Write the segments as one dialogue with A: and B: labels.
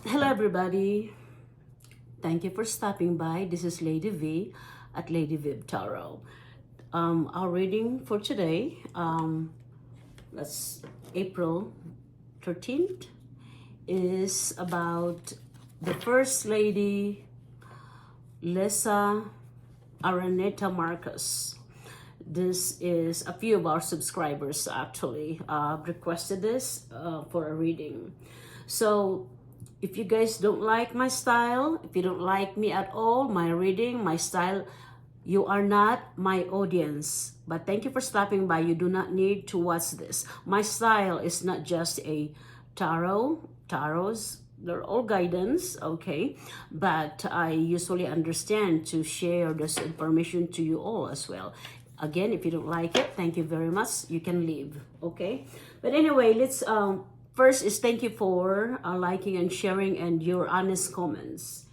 A: Hello, everybody. Thank you for stopping by. This is Lady V at Lady Viv Tarot. Our reading for today, that's April 13th, is about the First Lady, Lisa Araneta Marcos. This is a few of our subscribers actually requested this for a reading. So if you guys don't like my style, if you don't like me at all, my reading, my style, you are not my audience. But thank you for stopping by. You do not need to watch this. My style is not just a tarots, they're all guidance, okay? But I usually understand to share this information to you all as well. Again, if you don't like it, thank you very much. You can leave, okay? But anyway, let's first is thank you for liking and sharing and your honest comments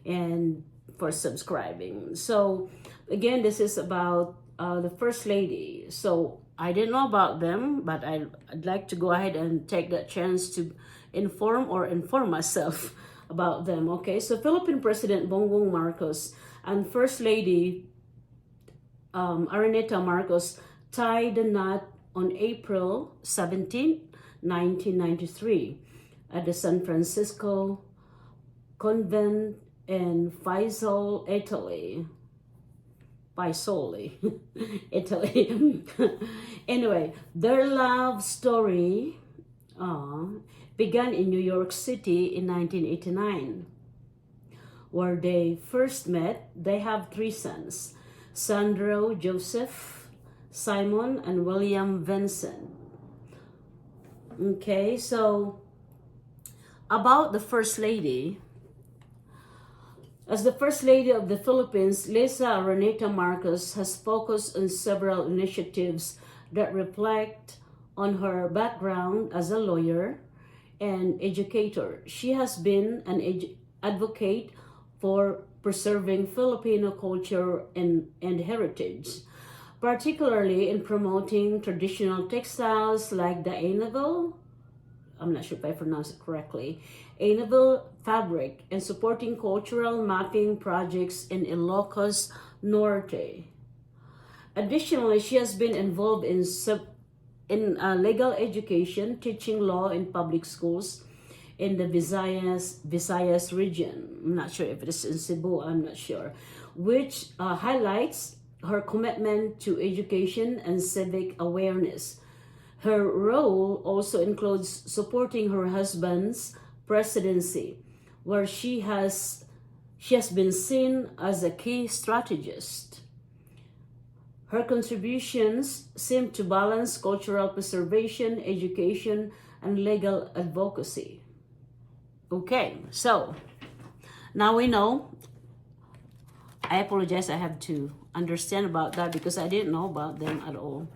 A: and for subscribing. So again, this is about the First Lady. So I didn't know about them, but I'd like to go ahead and take that chance to inform myself about them. Okay, so Philippine President Bongbong Marcos and First Lady Araneta Marcos tied the knot on April 17th, 1993 at the San Francesco Convent in Fiesole, Italy. Fiesole, Italy. Anyway, their love story began in New York City in 1989, where they first met. They have three sons: Sandro, Joseph, Simon, and William Vincent. Okay, so about the First Lady. As the First Lady of the Philippines, Lisa Araneta Marcos has focused on several initiatives that reflect on her background as a lawyer and educator. She has been an advocate for preserving Filipino culture and heritage, particularly in promoting traditional textiles like the inabel, I'm not sure if I pronounced it correctly, inabel fabric, and supporting cultural mapping projects in Ilocos Norte. Additionally, she has been involved in legal education, teaching law in public schools in the Visayas region. I'm not sure if it is in Cebu, I'm not sure, which highlights her commitment to education and civic awareness. Her role also includes supporting her husband's presidency, where she has been seen as a key strategist. Her contributions seem to balance cultural preservation, education, and legal advocacy. Okay, so now we know. I apologize, I have to understand about that because I didn't know about them at all.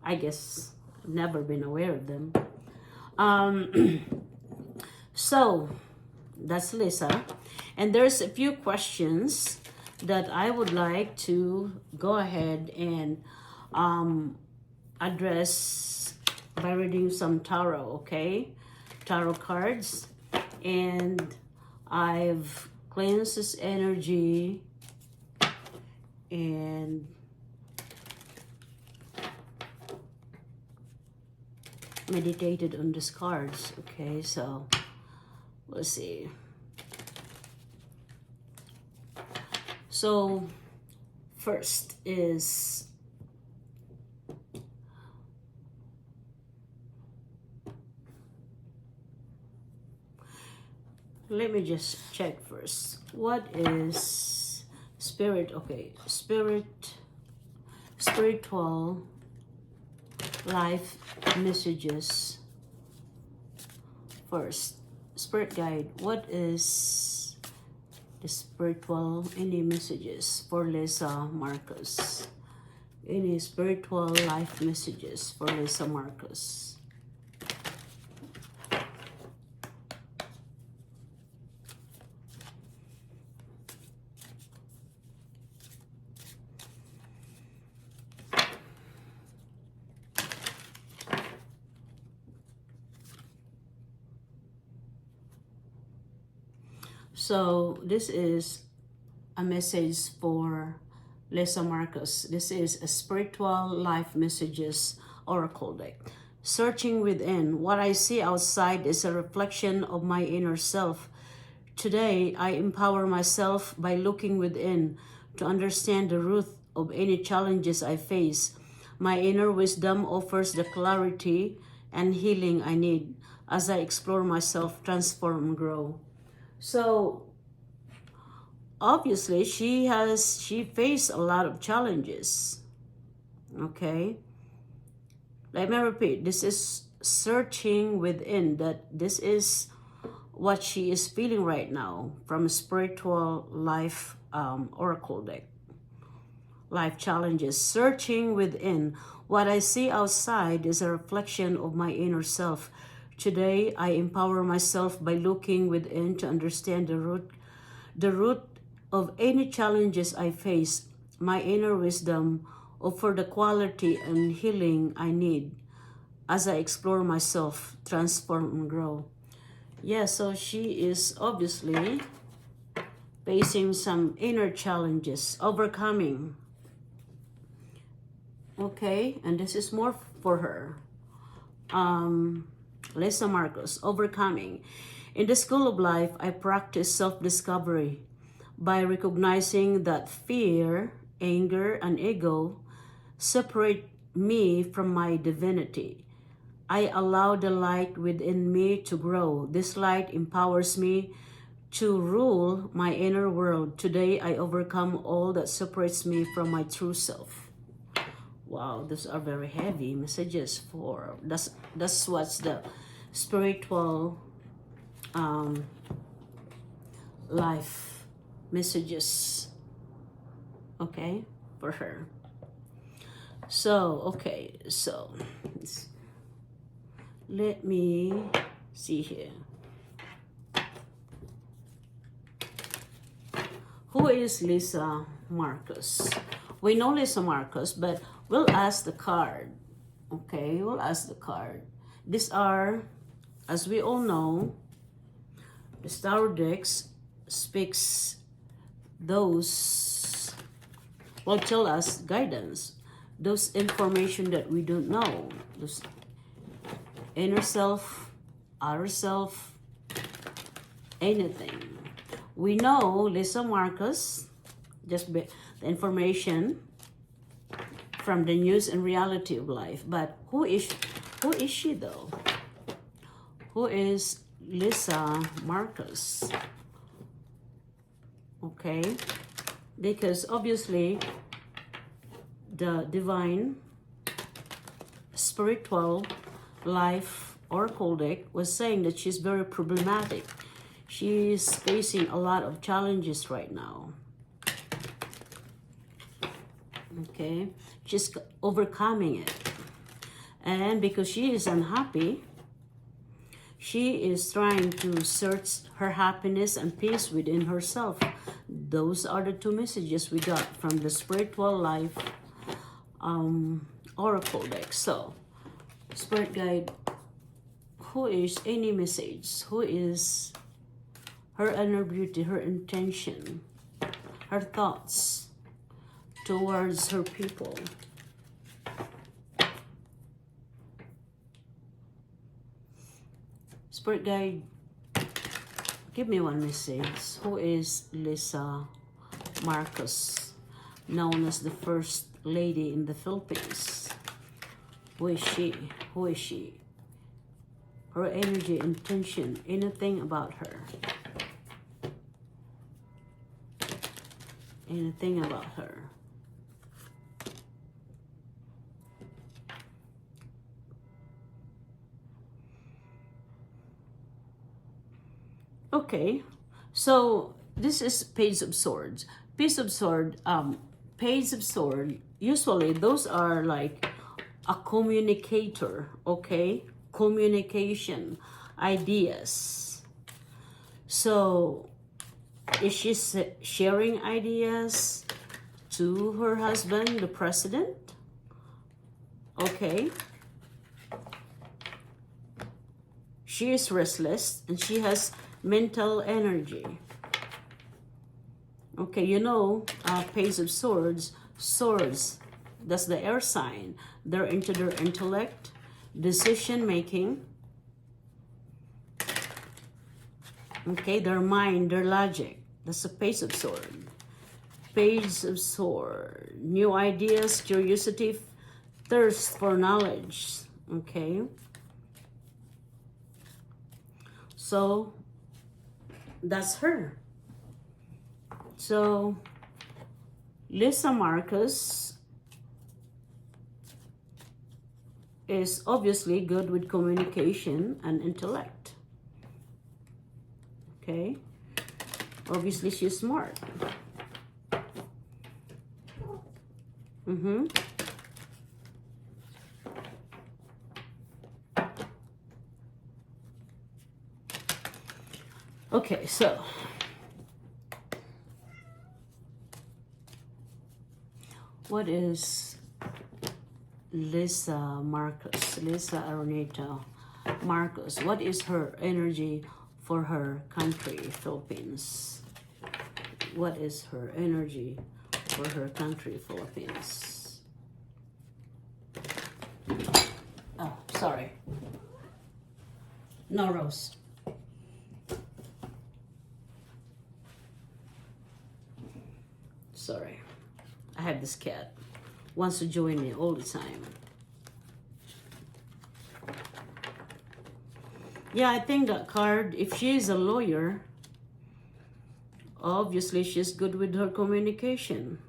A: I guess, never been aware of them. So that's Lisa. And there's a few questions that I would like to go ahead and address by reading some tarot, okay? Tarot cards. And I've cleansed this energy and meditated on these cards. Okay, so let's see. So first is let me just check first. What is spirit? Okay, spiritual life messages first. Spirit guide, what is the spiritual, any messages for Lisa Marcos? Any spiritual life messages for Lisa Marcos? So this is a message for Lisa Marcos. This is a spiritual life messages oracle deck. Searching within. What I see outside is a reflection of my inner self. Today, I empower myself by looking within to understand the root of any challenges I face. My inner wisdom offers the clarity and healing I need as I explore myself, transform, and grow. So, obviously, she faced a lot of challenges. Okay? Let me repeat, this is searching within, that this is what she is feeling right now from a spiritual life oracle deck. Life challenges, searching within. What I see outside is a reflection of my inner self. Today, I empower myself by looking within to understand the root of any challenges I face. My inner wisdom offer the quality and healing I need as I explore myself, transform, and grow. Yeah, so she is obviously facing some inner challenges, overcoming. Okay, and this is more for her. Lisa Marcos, overcoming. In the school of life, I practice self-discovery by recognizing that fear, anger, and ego separate me from my divinity. I allow the light within me to grow. This light empowers me to rule my inner world. Today, I overcome all that separates me from my true self. Wow, those are very heavy messages for, that's what's the spiritual life messages, okay, for her. So, okay, so let me see here. Who is Lisa Marcos? We know Lisa Marcos, but we'll ask the card. Okay, we'll ask the card. These are, as we all know, the Star decks speaks those, will tell us guidance, those information that we don't know, those inner self, outer self, anything. We know Lisa Marcos, just the information from the news and reality of life. But who is she though? Who is Lisa Marcos? Okay, because obviously the divine spiritual life oracle deck was saying that she's very problematic. She's facing a lot of challenges right now. Okay, she's overcoming it. And because she is unhappy, she is trying to search her happiness and peace within herself. Those are the two messages we got from the spiritual life oracle deck. So, spirit guide, who is any message? Who is her inner beauty, her intention, her thoughts towards her people? Spirit guide, give me one message. Who is Lisa Marcos, known as the First Lady in the Philippines? Who is she? Who is she? Her energy, intention, anything about her. Anything about her. Okay, so this is Page of Swords. Page of Sword, Page of Sword, usually those are like a communicator, okay? Communication, ideas. So, is she sharing ideas to her husband, the president? Okay. She is restless and she has mental energy. Okay, you know, Page of Swords, swords, that's the air sign. They're into their intellect, decision making, okay, their mind, their logic. That's the Page of Sword. Page of Sword, new ideas, curiosity, thirst for knowledge, okay? So, that's her. So, Lisa Marcos is obviously good with communication and intellect. Okay? Obviously, she's smart. Okay, so what is Lisa Marcos, Lisa Araneta Marcos? What is her energy for her country, Philippines? What is her energy for her country, Philippines? Oh, sorry. No, Rose. Sorry. I have this cat. Wants to join me all the time. Yeah, I think that card, if she is a lawyer, obviously she's good with her communication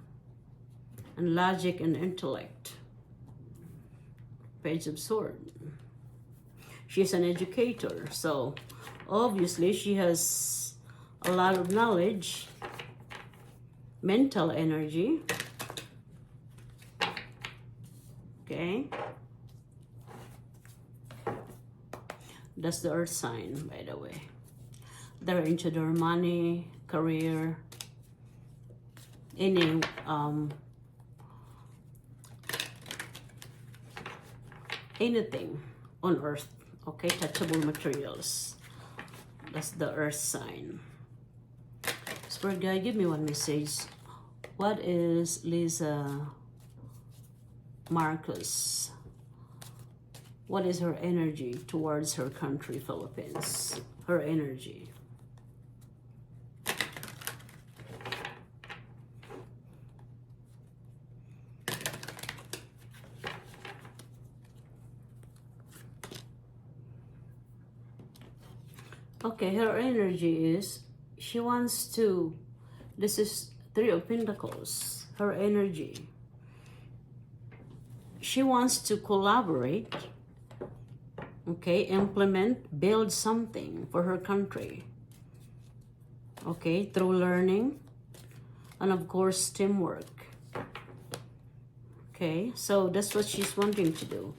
A: and logic and intellect. Page of Swords. She's an educator, so obviously she has a lot of knowledge, mental energy. Okay. That's the earth sign, by the way. They're into their money, career, any anything on earth, okay, touchable materials. That's the earth sign. Spirit guide, give me one message. What is Lisa Marcos? What is her energy towards her country, Philippines? Her energy. Okay, her energy is, she wants to, this is Three of Pentacles, her energy. She wants to collaborate, okay, implement, build something for her country, okay, through learning and of course teamwork. Okay, so that's what she's wanting to do.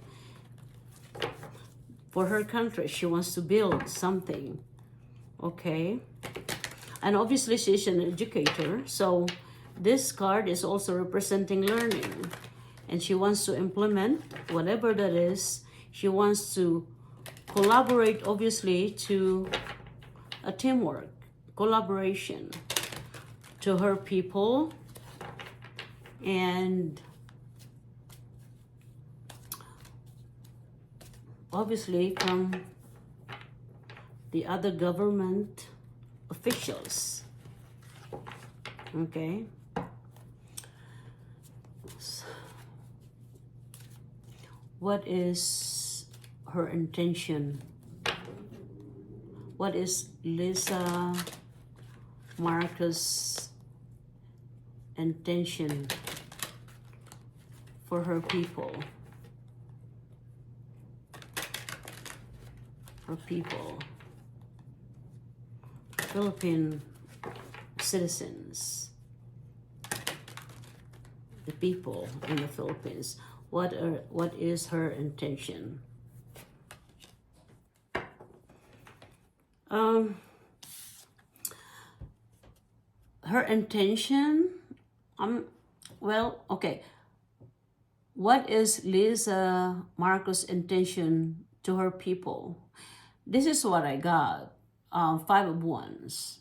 A: For her country, she wants to build something, okay? And obviously she's an educator, so this card is also representing learning. And she wants to implement whatever that is. She wants to collaborate, obviously, to a teamwork, collaboration to her people, and obviously from the other government officials. Okay. What is her intention? What is Lisa Marcos' intention for her people? Her people, Philippine citizens, the people in the Philippines. What is her intention? Her intention, well, okay. What is Lisa Marcos' intention to her people? This is what I got. Five of Wands.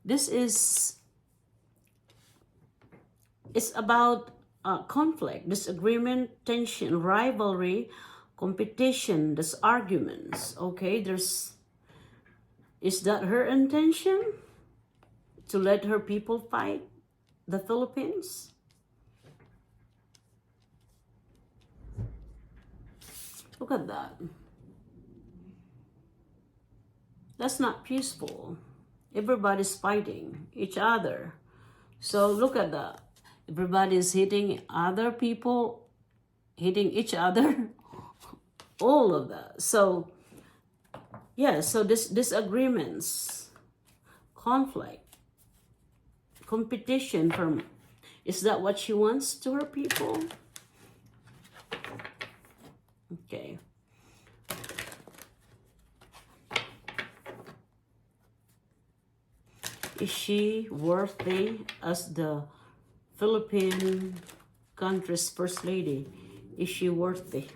A: This is It's about conflict, disagreement, tension, rivalry, competition, there's arguments, okay? Is that her intention? To let her people fight the Philippines? Look at that. That's not peaceful. Everybody's fighting each other. So look at that. Everybody's hitting other people, hitting each other. All of that. So, yeah, so this disagreements, conflict, competition from, is that what she wants to her people? Okay. Is she worthy as the Philippine country's first lady? Is she worthy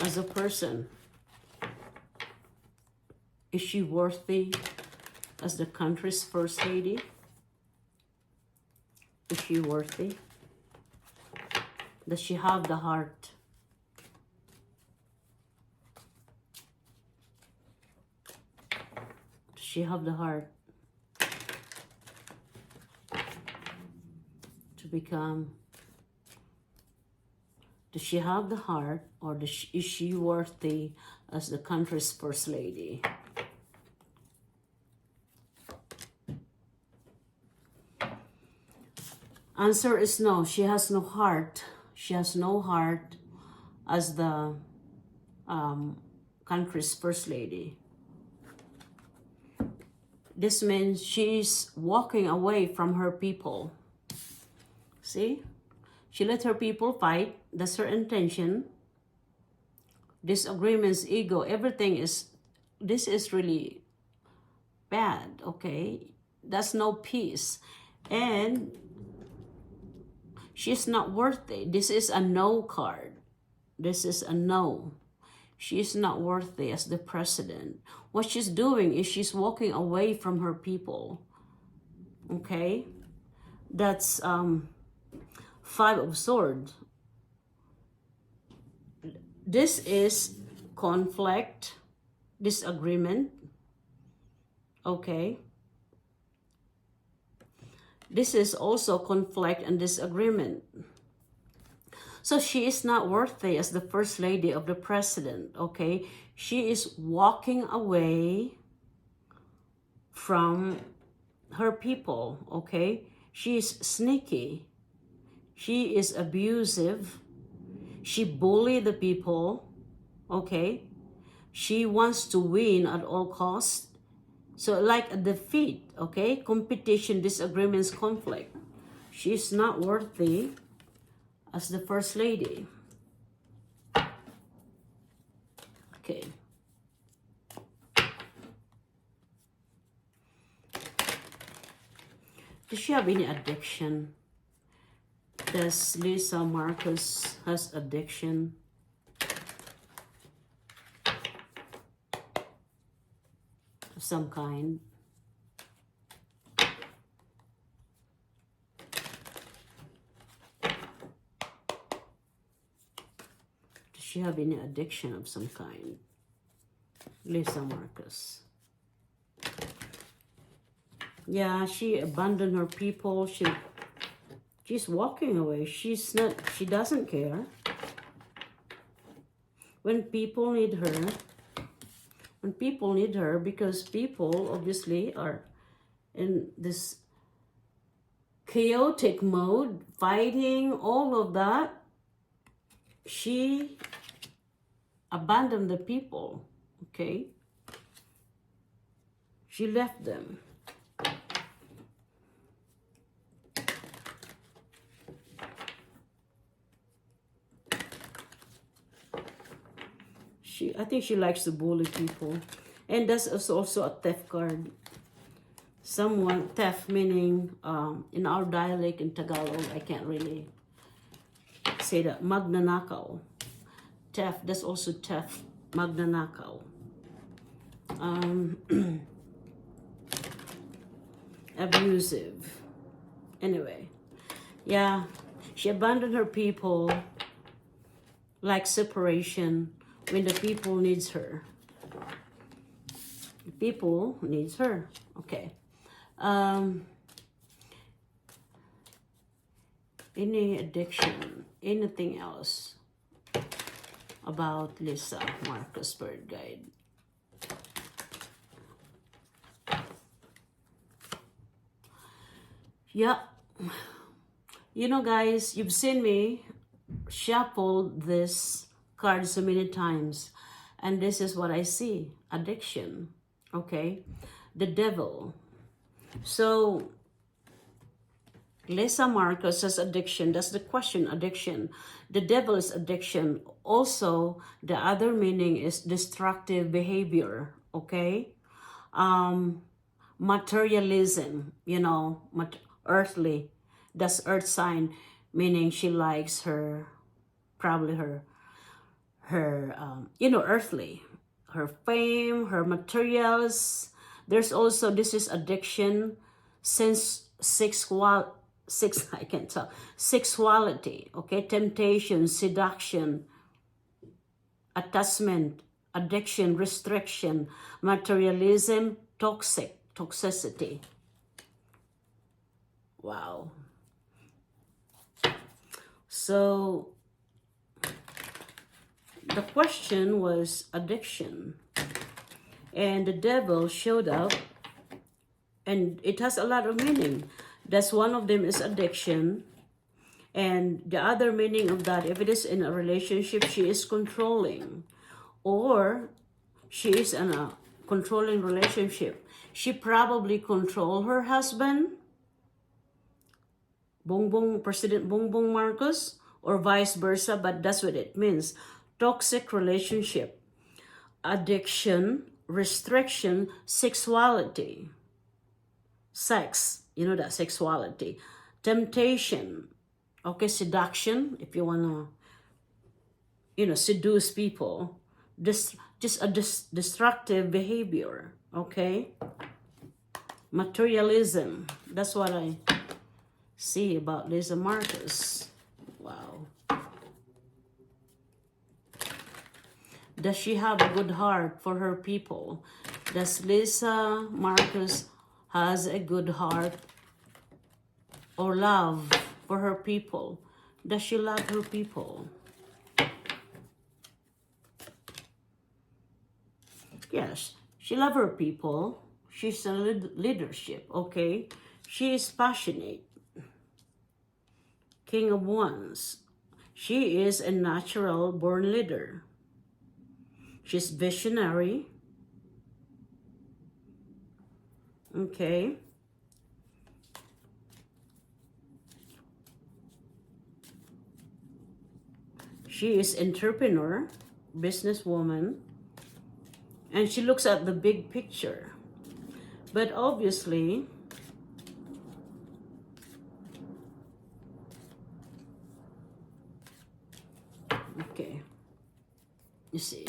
A: as a person? Is she worthy as the country's first lady? Is she worthy? Does she have the heart? Does she have the heart to become? Does she have the heart, or is she worthy as the country's first lady? Answer is no. She has no heart. She has no heart as the country's first lady. This means she's walking away from her people. See? She let her people fight. That's her intention. Disagreements, ego, everything is, this is really bad, okay? That's no peace. And she's not worthy. This is a no card. This is a no. She is not worthy as the president. What she's doing is she's walking away from her people. Okay? That's 5 of Swords. This is conflict, disagreement. Okay? This is also conflict and disagreement. So she is not worthy as the first lady of the president, okay? She is walking away from her people, okay? She is sneaky. She is abusive. She bullied the people, okay? She wants to win at all costs. So like a defeat, okay? Competition, disagreements, conflict. She's not worthy as the first lady. Okay. Does she have any addiction? Does Lisa Marcos has addiction? Of some kind? Does she have any addiction of some kind? Lisa Marcos. Yeah, she abandoned her people. She's walking away. She doesn't care. When people need her, because people obviously are in this chaotic mode, fighting, all of that, she abandoned the people, okay? She left them. I think she likes to bully people. And that's also a theft card. Someone, theft meaning, in our dialect in Tagalog, I can't really say that. Magnanakaw. Theft, that's also theft. Magnanakaw. abusive. Anyway, yeah, she abandoned her people like separation when the people needs her. The people needs her. Okay. Any addiction, anything else about Lisa Marcos Spirit Guide? Yeah. You know, guys, you've seen me shuffle this card so many times, and this is what I see: addiction. Okay, the devil. So Lisa Marcos says addiction. That's the question, addiction. The devil is addiction. Also, the other meaning is destructive behavior. Okay, materialism. You know, earthly. That's earth sign, meaning she likes her, probably her earthly, her fame, her materials. There's also, this is addiction, since I can tell, sexuality, okay, temptation, seduction, attachment, addiction, restriction, materialism, toxicity. Wow. So the question was addiction, and the devil showed up, and it has a lot of meaning. That's one of them is addiction, and the other meaning of that, if it is in a relationship, she is controlling, or she is in a controlling relationship. She probably control her husband, President Bongbong Marcos, or vice versa, but that's what it means. Toxic relationship, addiction, restriction, sexuality, sex, you know that, sexuality, temptation, okay, seduction, if you want to, seduce people, just a destructive behavior, okay, materialism. That's what I see about Lisa Marcos. Wow. Does she have a good heart for her people? Does Lisa Marcos has a good heart or love for her people? Does she love her people? Yes, she loves her people. She's a leadership, okay? She is passionate. King of Wands. She is a natural born leader. She's visionary. Okay. She is entrepreneur, businesswoman, and she looks at the big picture. But obviously, okay, you see,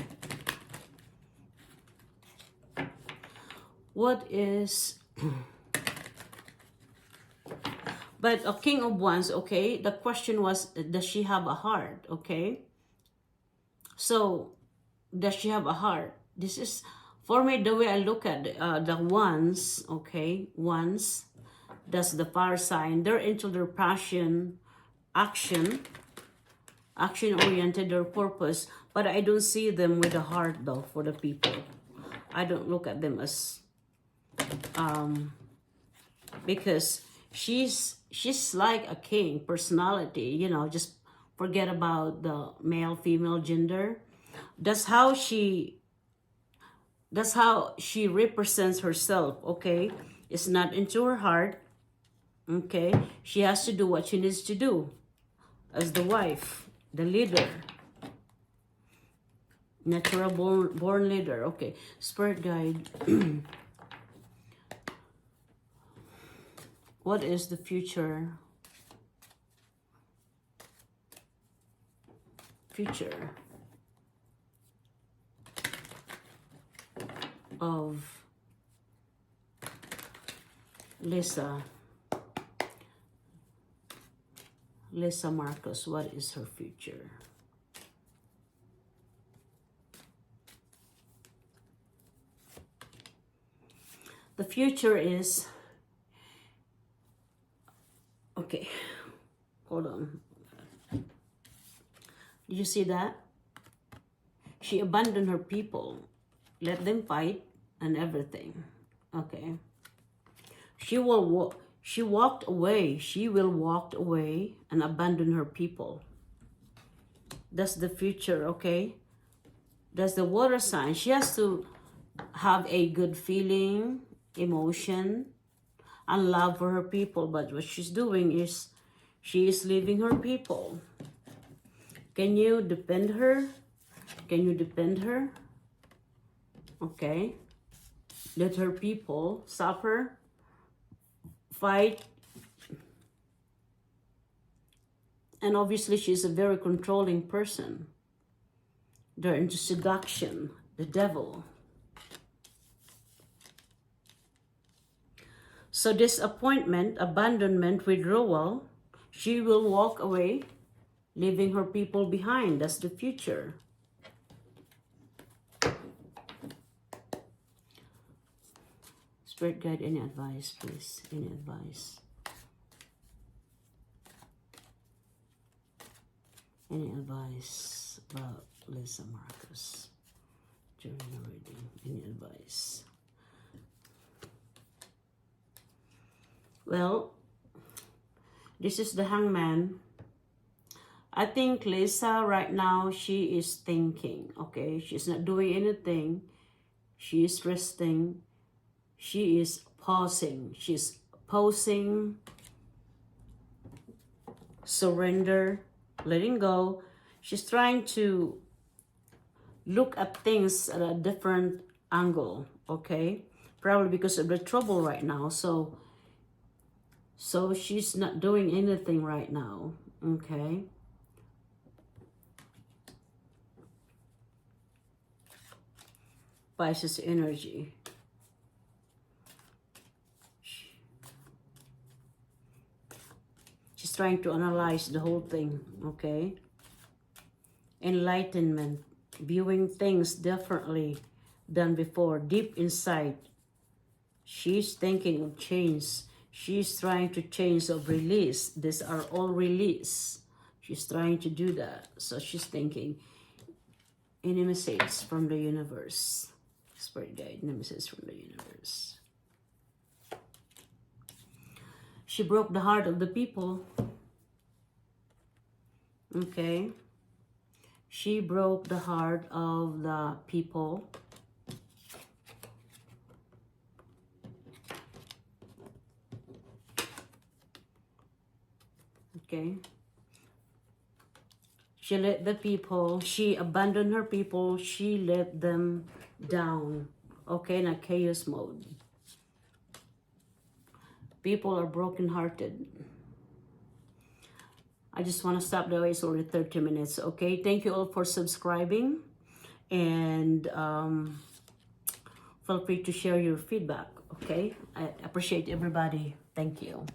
A: what is, but a King of Wands, okay, the question was, does she have a heart, okay? So, does she have a heart? This is, for me, the way I look at the Wands, okay, Wands, that's the fire sign. They're into their passion, action-oriented, their purpose, but I don't see them with a heart, though, for the people. I don't look at them as, because she's like a king personality, just forget about the male, female gender. That's how she represents herself, okay? It's not into her heart, okay? She has to do what she needs to do as the wife, the leader. Natural born leader, okay. Spirit guide. What is the future? Of Lisa Marcos, what is her future? The future is, okay, hold on. Did you see that? She abandoned her people, let them fight and everything. Okay. She walked away. She will walk away and abandon her people. That's the future, okay? That's the water sign. She has to have a good feeling, emotion, and love for her people. But what she's doing is she is leaving her people. Can you defend her? Can you defend her? Okay. Let her people suffer, fight. And obviously she's a very controlling person. They're into seduction, the devil. So disappointment, abandonment, withdrawal, she will walk away, leaving her people behind. That's the future. Spirit guide, any advice, please? Any advice? Any advice about Lisa Marcos during the reading? Any advice? Well, this is the Hangman. I think Lisa right now, she is thinking, okay? She's not doing anything. She is resting. She is pausing. She's pausing, surrender, letting go. She's trying to look at things at a different angle, okay? Probably because of the trouble right now. So she's not doing anything right now, okay? Pisces energy. She's trying to analyze the whole thing, okay? Enlightenment, viewing things differently than before, deep inside. She's thinking of change. She's trying to change of release. These are all release. She's trying to do that. So she's thinking, any message from the universe? Spirit guide, any message from the universe? She broke the heart of the people. Okay. She broke the heart of the people. Okay. She let the people, she abandoned her people, she let them down. Okay, in a chaos mode. People are brokenhearted. I just want to stop there. It's already 30 minutes. Okay, thank you all for subscribing. And feel free to share your feedback. Okay, I appreciate everybody. Thank you.